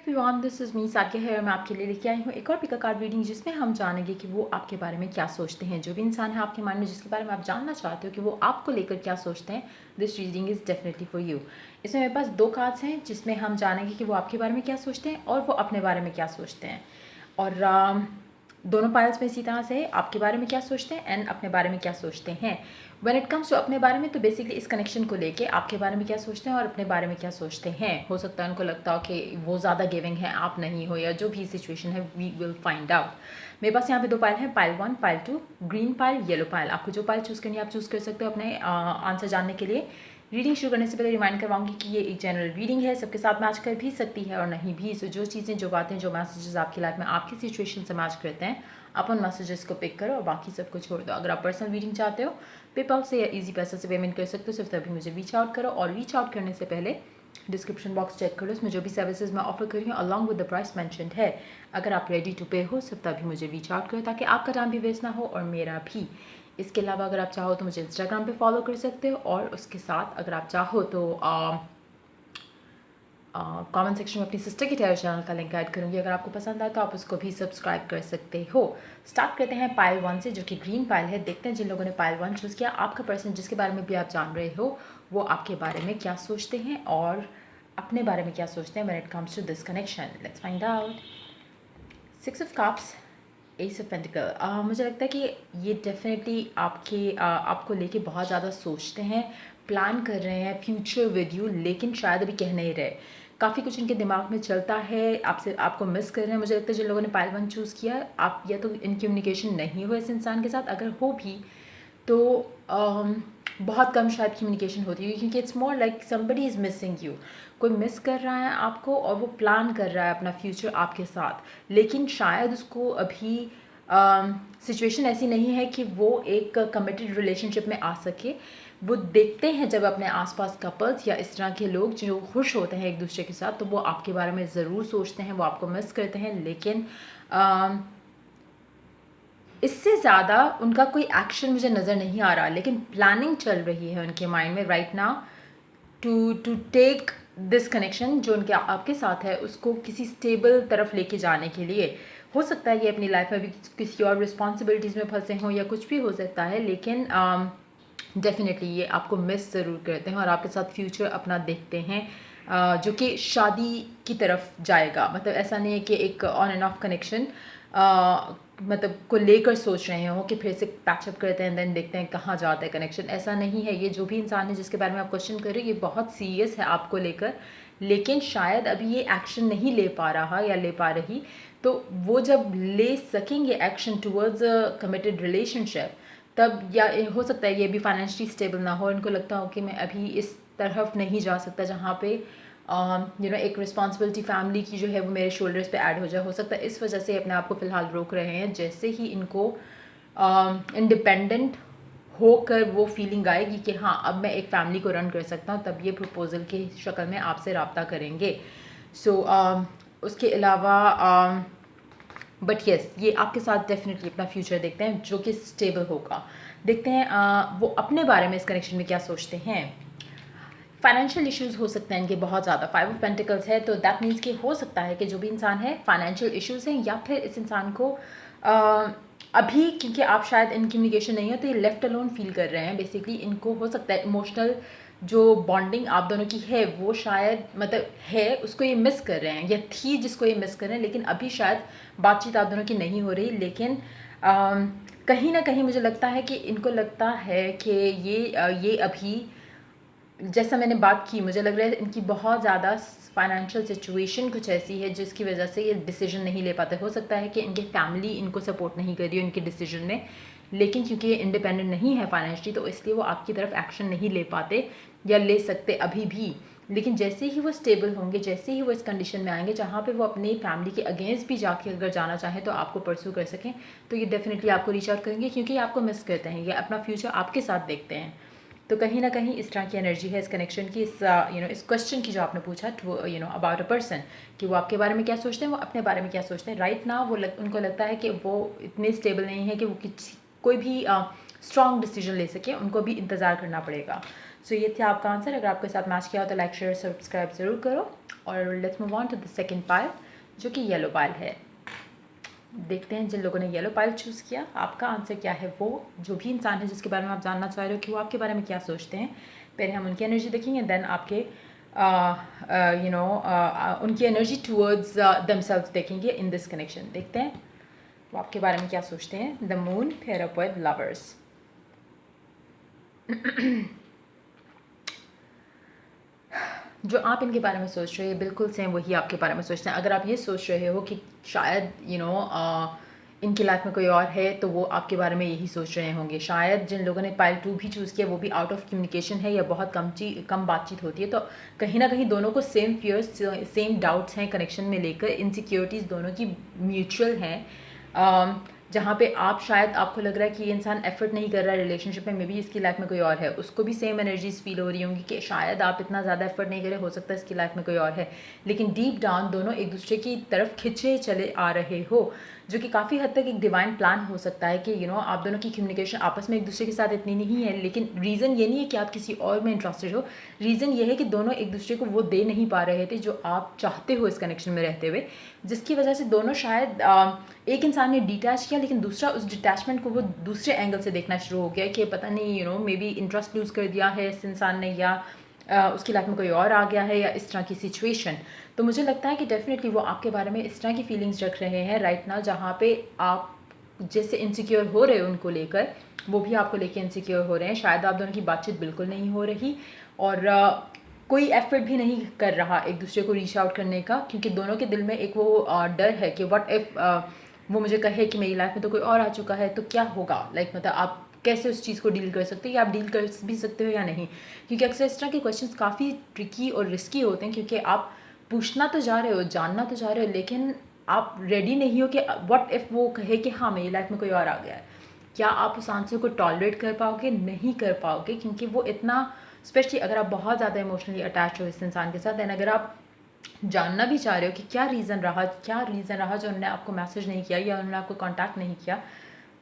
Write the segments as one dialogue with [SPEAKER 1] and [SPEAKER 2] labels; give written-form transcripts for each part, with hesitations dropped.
[SPEAKER 1] Everyone, this is me Saikia है और मैं आपके लिए लेके आई हूँ एक और पिका कार्ड रीडिंग जिसमें हम जानेंगे कि वो आपके बारे में क्या सोचते हैं। जो भी इंसान है आपके माइंड में जिसके बारे में आप जानना चाहते हो कि वो आपको लेकर क्या सोचते हैं, this reading is definitely for you. इसमें मेरे पास 2 कार्ड्स हैं जिसमें हम जानेंगे कि वो आपके बारे में क्या सोचते हैं और वो अपने बारे में क्या सोचते हैं। और दोनों पाइल्स में इसी तरह से आपके बारे में क्या सोचते हैं एंड अपने बारे में क्या सोचते हैं। व्हेन इट कम्स टू अपने बारे में, तो बेसिकली इस कनेक्शन को लेके आपके बारे में क्या सोचते हैं और अपने बारे में क्या सोचते हैं। हो सकता है उनको लगता हो कि वो ज़्यादा गिविंग है, आप नहीं हो, या जो भी सिचुएशन है वी विल फाइंड आउट। मेरे पास यहाँ पे 2 पाइल हैं, pile 1, pile 2, green pile, yellow pile. आपको जो पाइल चूज़ करनी है आप चूज़ कर सकते हो अपने आंसर जानने के लिए। रीडिंग शुरू करने से पहले रिमाइंड करवाऊंगी कि ये एक जनरल रीडिंग है, सबके साथ मैच कर भी सकती है और नहीं भी। सो जो चीज़ें, जो बातें, जो मैसेजेस आपकी लाइफ में आपकी सिचुएशन से मैच करते हैं, आप उन मैसेजेस को पिक करो और बाकी सबको छोड़ दो। अगर आप पर्सनल रीडिंग चाहते हो, पेपल से या ईजी पैसा से पेमेंट कर सकते हो, सिर्फ तभी मुझे रीच आउट करो। और रीच आउट करने से पहले डिस्क्रिप्शन बॉक्स चेक करो, उसमें जो भी सर्विसेज मैं ऑफर कर रही हूँ along with the price mentioned है। अगर आप रेडी टू पे हो, सिर्फ तभी मुझे रीच आउट करो ताकि आपका टाइम भी वेस्ट ना हो और मेरा भी। इसके अलावा अगर आप चाहो तो मुझे इंस्टाग्राम पे फॉलो कर सकते हो, और उसके साथ अगर आप चाहो तो कमेंट सेक्शन में अपनी सिस्टर की टेलर चैनल का लिंक ऐड करूँगी। अगर आपको पसंद आए तो आप उसको भी सब्सक्राइब कर सकते हो। स्टार्ट करते हैं पाइल 1 से, जो कि ग्रीन पाइल है। देखते हैं जिन लोगों ने पाइल 1 चूज़ किया, आपका पर्सन जिसके बारे में भी आप जान रहे हो, वो आपके बारे में क्या सोचते हैं और अपने बारे में क्या सोचते हैं when it comes to this connection. Let's find out. 6 of cups, ace of pentacle. मुझे लगता है कि ये डेफिनेटली आपको लेके बहुत ज़्यादा सोचते हैं, प्लान कर रहे हैं फ्यूचर विद यू, लेकिन शायद अभी कह नहीं रहे। काफ़ी कुछ इनके दिमाग में चलता है, आपको मिस कर रहे हैं। मुझे लगता है जिन लोगों ने पाइल 1 चूज़ किया, आप या तो इन कम्युनिकेशन नहीं हो इस इंसान के साथ, अगर हो भी तो बहुत कम शायद कम्युनिकेशन होती है, क्योंकि it's more like somebody is missing you. कोई मिस कर रहा है आपको और वो प्लान कर रहा है अपना फ्यूचर आपके साथ, लेकिन शायद उसको अभी सिचुएशन ऐसी नहीं है कि वो एक कमिटेड रिलेशनशिप में आ सके। वो देखते हैं जब अपने आसपास कपल्स या इस तरह के लोग जो खुश होते हैं एक दूसरे के साथ, तो वो आपके बारे में ज़रूर सोचते हैं, वो आपको मिस करते हैं, लेकिन इससे ज़्यादा उनका कोई एक्शन मुझे नज़र नहीं आ रहा। लेकिन प्लानिंग चल रही है उनके माइंड में right now to take this connection जो उनके आपके साथ है, उसको किसी स्टेबल तरफ लेके जाने के लिए। हो सकता है ये अपनी लाइफ में भी किसी और रिस्पॉन्सिबिलिटीज़ में फंसे हों या कुछ भी हो सकता है, लेकिन डेफिनेटली ये आपको मिस ज़रूर करते हैं और आपके साथ फ्यूचर अपना देखते हैं, जो कि शादी की तरफ जाएगा। मतलब ऐसा नहीं है कि एक ऑन एंड ऑफ कनेक्शन मतलब को लेकर सोच रहे हो कि फिर से पैचअप करते हैं देन देखते हैं कहाँ जाता है कनेक्शन। ऐसा नहीं है। ये जो भी इंसान है जिसके बारे में आप क्वेश्चन कर रहे हो, ये बहुत सीरियस है आपको लेकर, लेकिन शायद अभी ये एक्शन नहीं ले पा रहा या ले पा रही। तो वो जब ले सकेंगे action towards a committed relationship, तब या हो सकता है ये भी फाइनेंशियली स्टेबल ना हो, इनको लगता हो कि मैं अभी इस तरफ नहीं जा सकता जहाँ पे एक रिस्पॉन्सिबिलिटी फैमिली की जो है वो मेरे शोल्डर्स पे ऐड हो जाए। हो सकता है इस वजह से अपने आप को फ़िलहाल रोक रहे हैं। जैसे ही इनको इंडिपेंडेंट होकर वो फीलिंग आएगी कि हाँ अब मैं एक फ़ैमिली को रन कर सकता हूँ, तब ये प्रपोज़ल की शक्ल में आपसे रब्ता करेंगे। सो उसके अलावा बट येस, ये आपके साथ डेफिनेटली अपना फ्यूचर देखते हैं जो कि स्टेबल होगा। देखते हैं वो अपने बारे में इस कनेक्शन में क्या सोचते हैं। फाइनेंशियल इश्यूज हो सकते हैं इनके बहुत ज़्यादा। 5 ऑफ पेंटिकल्स है, तो दैट मीन्स कि हो सकता है कि जो भी इंसान है फाइनेंशियल इश्यूज हैं, या फिर इस इंसान को अभी क्योंकि आप शायद इन कम्युनिकेशन नहीं हो तो ये लेफ्ट अलोन फील कर रहे हैं। बेसिकली इनको हो सकता है इमोशनल जो बॉन्डिंग आप दोनों की है वो शायद मतलब है, उसको ये मिस कर रहे हैं, या थी जिसको ये मिस कर रहे हैं, लेकिन अभी शायद बातचीत आप दोनों की नहीं हो रही। लेकिन कहीं ना कहीं मुझे लगता है कि इनको लगता है कि ये अभी, जैसा मैंने बात की, मुझे लग रहा है इनकी बहुत ज़्यादा फाइनेंशियल सिचुएशन कुछ ऐसी है जिसकी वजह से ये डिसीजन नहीं ले पाते। हो सकता है कि इनके फैमिली इनको सपोर्ट नहीं कर रही हो इनके डिसीजन में, लेकिन क्योंकि ये इंडिपेंडेंट नहीं है फाइनेंशियली, तो इसलिए वो आपकी तरफ एक्शन नहीं ले पाते या ले सकते अभी भी। लेकिन जैसे ही वो स्टेबल होंगे, जैसे ही वो इस कंडीशन में आएंगे जहाँ पे वो अपनी फैमिली के अगेंस्ट भी जाके अगर जाना चाहें तो आपको परस्यू कर सकें, तो ये डेफिनेटली आपको रीच आउट करेंगे, क्योंकि ये आपको मिस करते हैं, ये अपना फ्यूचर आपके साथ देखते हैं। तो कहीं ना कहीं इस तरह की एनर्जी है इस कनेक्शन की, इस क्वेश्चन की जो आपने पूछा अबाउट अ पर्सन, कि वो आपके बारे में क्या सोचते हैं, वो अपने बारे में क्या सोचते हैं। राइट नाउ उनको लगता है कि वो इतने स्टेबल नहीं है कि वो कोई भी स्ट्रॉन्ग डिसीजन ले सके, उनको भी इंतज़ार करना पड़ेगा। सो ये था आपका आंसर। अगर आपके साथ मैच किया हो तो लाइक शेयर सब्सक्राइब ज़रूर करो। और let's move on to the second pile जो कि येलो पाइल है। देखते हैं जिन लोगों ने येलो पाइल चूज़ किया आपका आंसर क्या है। वो जो भी इंसान है जिसके बारे में आप जानना चाह रहे हो कि वो आपके बारे में क्या सोचते हैं, पहले हम उनकी एनर्जी देखेंगे, देन आपके उनकी एनर्जी टूवर्ड्स दमसेल्व्स देखेंगे इन दिस कनेक्शन। देखते हैं वो आपके बारे में क्या सोचते हैं। The moon pair up with lovers. जो आप इनके बारे में सोच रहे हो बिल्कुल सेम वही आपके बारे में सोचते हैं। अगर आप ये सोच रहे हो कि शायद इनकी लाइफ में कोई और है तो वो आपके बारे में यही सोच रहे होंगे। शायद जिन लोगों ने पाइल 2 भी चूज़ किया वो भी आउट ऑफ कम्युनिकेशन है या बहुत कम बातचीत होती है, तो कहीं ना कहीं दोनों को सेम फियर्स सेम डाउट्स हैं कनेक्शन में लेकर। इनसिक्योरिटीज़ दोनों की म्यूचुअल हैं। जहाँ पे आप शायद आपको लग रहा है कि ये इंसान एफर्ट नहीं कर रहा है रिलेशनशिप में, मे बी इसकी लाइफ में कोई और है, उसको भी सेम एनर्जीज फील हो रही होंगी कि शायद आप इतना ज़्यादा एफर्ट नहीं कर रहे, हो सकता है इसकी लाइफ में कोई और है। लेकिन डीप डाउन दोनों एक दूसरे की तरफ खिंचे चले आ रहे हो, जो कि काफ़ी हद तक एक डिवाइन प्लान हो सकता है कि आप दोनों की कम्युनिकेशन आपस में एक दूसरे के साथ इतनी नहीं है। लेकिन रीज़न ये नहीं है कि आप किसी और में इंटरेस्टेड हो, रीज़न ये है कि दोनों एक दूसरे को वो दे नहीं पा रहे थे जो आप चाहते हो इस कनेक्शन में रहते हुए, जिसकी वजह से दोनों शायद एक इंसान ने डिटैच किया लेकिन दूसरा उस डिटैचमेंट को वो दूसरे एंगल से देखना शुरू हो गया कि पता नहीं मे बी इंटरेस्ट लूज़ कर दिया है इस इंसान ने, या उसकी लाइफ में कोई और आ गया है, या इस तरह की सिचुएशन। तो मुझे लगता है कि डेफिनेटली वो आपके बारे में इस तरह की फीलिंग्स रख रहे हैं राइट नाउ, जहाँ पे आप जैसे इनसिक्योर हो रहे हो उनको लेकर, वो भी आपको लेकर इनसिक्योर हो रहे हैं। शायद आप दोनों की बातचीत बिल्कुल नहीं हो रही और कोई एफर्ट भी नहीं कर रहा एक दूसरे को रीच आउट करने का, क्योंकि दोनों के दिल में एक वो डर है कि व्हाट इफ़ वो मुझे कहे कि मेरी लाइफ में तो कोई और आ चुका है तो क्या होगा। मतलब आप कैसे उस चीज़ को डील कर सकते हो, या आप डील कर भी सकते हो या नहीं, क्योंकि अक्सर इस तरह के क्वेश्चंस काफ़ी ट्रिकी और रिस्की होते हैं, क्योंकि आप पूछना तो जा रहे हो, जानना तो जा रहे हो, लेकिन आप रेडी नहीं हो कि व्हाट इफ़ वो कहे कि हाँ मेरी लाइफ में कोई और आ गया है। क्या आप उस आंसर को टॉलरेट कर पाओगे? नहीं कर पाओगे, क्योंकि वो इतना, स्पेशली अगर आप बहुत ज़्यादा इमोशनली अटैच हो इस इंसान के साथ, दैन अगर आप जानना भी चाह रहे हो कि क्या रीज़न रहा जो उन्होंने आपको मैसेज नहीं किया या उन्होंने आपको कांटेक्ट नहीं किया,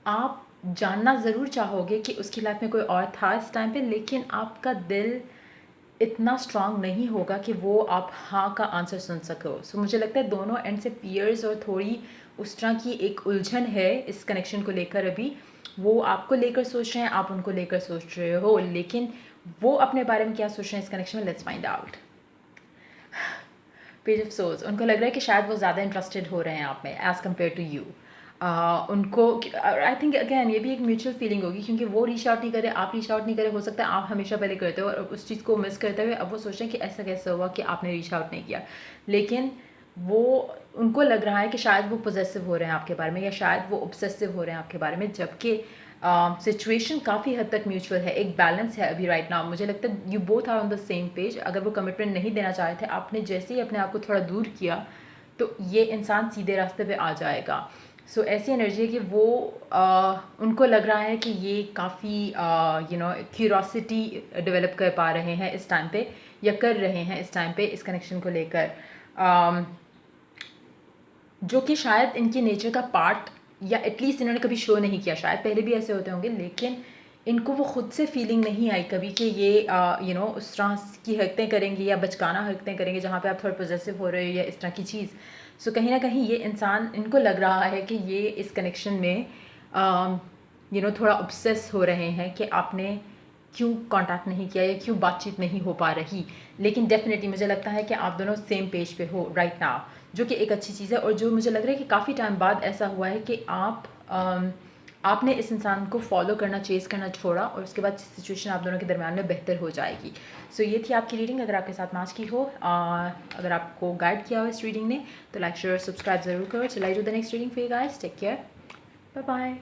[SPEAKER 1] आप जानना ज़रूर चाहोगे कि उसकी लाइफ में कोई और था इस टाइम पे, लेकिन आपका दिल इतना स्ट्रांग नहीं होगा कि वो आप हाँ का आंसर सुन सको। सो मुझे लगता है दोनों एंड से फियर्स और थोड़ी उस तरह की एक उलझन है इस कनेक्शन को लेकर। अभी वो आपको लेकर सोच रहे हैं, आप उनको लेकर सोच रहे हो, लेकिन वो अपने बारे में क्या सोच रहे हैं इस कनेक्शन में, let's find out. Page of swords, उनको लग रहा है कि शायद वो ज़्यादा इंटरेस्टेड हो रहे हैं आप में एज़ कम्पेयर टू यू। उनको आई थिंक अगैन ये भी एक म्यूचुअल फीलिंग होगी, क्योंकि वो रीच आउट नहीं करे, आप रीच आउट नहीं करे, हो सकता है आप हमेशा पहले करते हो और उस चीज़ को मिस करते हुए अब वो सोच रहे हैं कि ऐसा कैसे हुआ कि आपने रीच आउट नहीं किया। लेकिन वो उनको लग रहा है कि शायद वो पॉजेसिव हो रहे हैं आपके बारे में, या शायद वो ऑब्सेसिव हो रहे हैं आपके बारे में, जबकि सिचुएशन काफ़ी हद तक म्यूचुअल है, एक बैलेंस है अभी राइट नाउ। मुझे लगता है you both are on the same page. अगर वो कमिटमेंट नहीं देना चाह रहे थे, आपने जैसे ही अपने आप को थोड़ा दूर किया तो ये इंसान सीधे रास्ते पे आ जाएगा। सो ऐसी एनर्जी है कि वो उनको लग रहा है कि ये काफ़ी क्यूरोसिटी डेवलप कर पा रहे हैं इस टाइम पे, या कर रहे हैं इस टाइम पे इस कनेक्शन को लेकर, जो कि शायद इनके नेचर का पार्ट, या एटलीस्ट इन्होंने कभी शो नहीं किया। शायद पहले भी ऐसे होते होंगे, लेकिन इनको वो खुद से फीलिंग नहीं आई कभी कि ये उस तरह की हरकतें करेंगे या बचकाना हरकतें करेंगे जहाँ पे आप थोड़ा पॉजेसिव हो रहे हो या इस तरह की चीज़। सो कहीं ना कहीं ये इंसान, इनको लग रहा है कि ये इस कनेक्शन में थोड़ा ऑब्सेस हो रहे हैं कि आपने क्यों कांटेक्ट नहीं किया या क्यों बातचीत नहीं हो पा रही। लेकिन डेफिनेटली मुझे लगता है कि आप दोनों सेम पेज पे हो राइट नाउ, जो कि एक अच्छी चीज़ है। और जो मुझे लग रहा है कि काफ़ी टाइम बाद ऐसा हुआ है कि आपने इस इंसान को फॉलो करना, चेज़ करना छोड़ा, और उसके बाद सिचुएशन आप दोनों के दरमियान में बेहतर हो जाएगी। सो ये थी आपकी रीडिंग। अगर आपके साथ मैच की हो, अगर आपको गाइड किया हो इस रीडिंग ने, तो लाइक शेयर सब्सक्राइब ज़रूर करो। चल I do the next reading for you guys. Take care, bye bye.